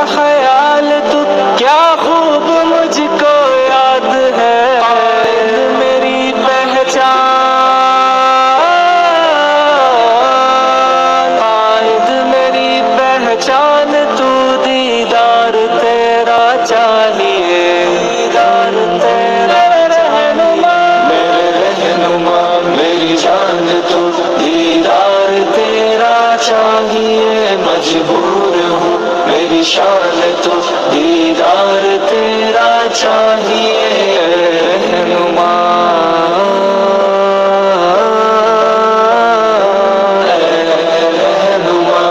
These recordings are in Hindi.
ख्याल तू क्या खूब मुझको याद है। आयद मेरी पहचान, आयद मेरी पहचान तू, दीदार तेरा चाहिए, दीदार तेरा रहनुमा, मेरे रहनुमा मेरी जान तू, दीदार तेरा चाहिए। मजबूर हूँ मेरी शान तू, दीदार तेरा चाहिए रहनुमा, रहनुमा।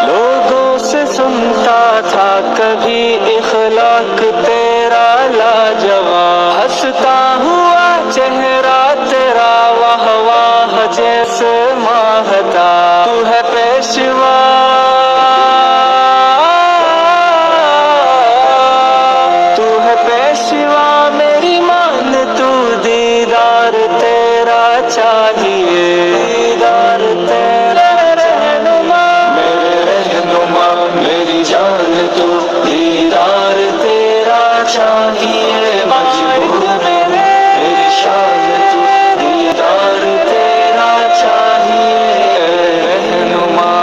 लोगों से सुनता था कभी इखलाक तेरा लाजवाब, हंसता हुआ चेहरा तेरा वाह वाह जैसे माहता। तू है पेशवा, तू है पेशवा मेरी मान तू, दीदार तेरा चाहिए, दीदार तेरा रहनुमा, मेरे रहनुमा मेरी जान तू, दीदार तेरा चाहिए। मजबूर मेरी शान तू, दीदार तेरा चाहिए रहनुमा,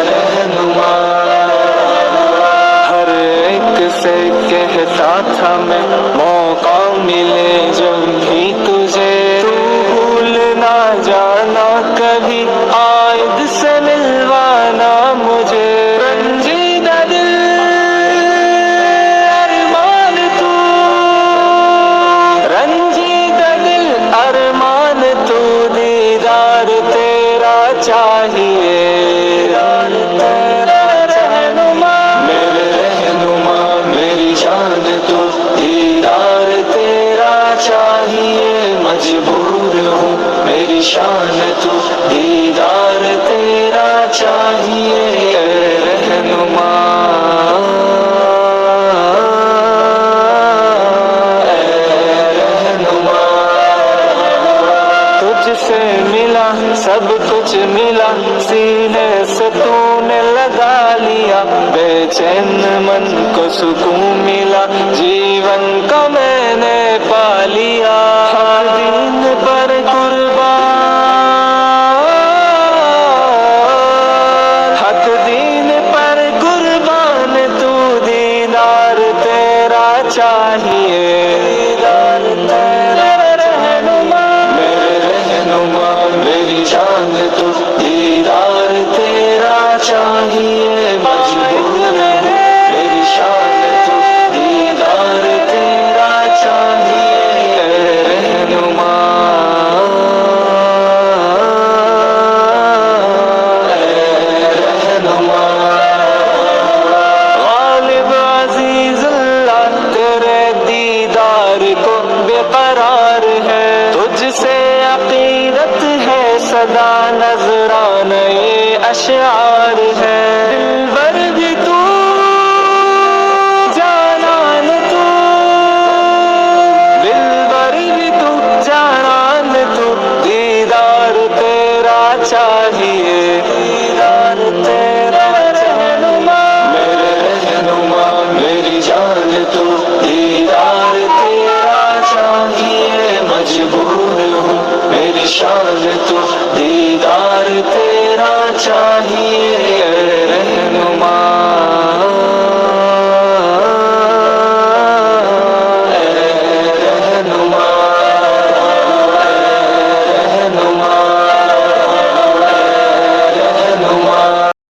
रहनुमा। हर एक से कहता था मैं मौका मिले जब भी तुझे, तू भूल ना जाना कभी आयद से मिलवाना मुझे। रंजीदा दिल अरमान तू, रंजीदा दिल अरमान तू, दीदार तेरा चाहिए, दीदार तेरा रहनुमा, मेरे रहनुमा मेरी जान तू, दीदार तेरा चाहिए। मजबूर हूँ मेरी शान तू, दीदार तेरा चाहिए रहनुमा, रहनुमा। तुझसे मिला सब कुछ मिला, सीने से तूने लगा लिया, बेचैन मन को सुकून मिला, जीवन का मैंने पा लिया। हक दीन पर कुर्बान, हक दीन पर कुर्बान तू, दीदार तेरा चाहिए।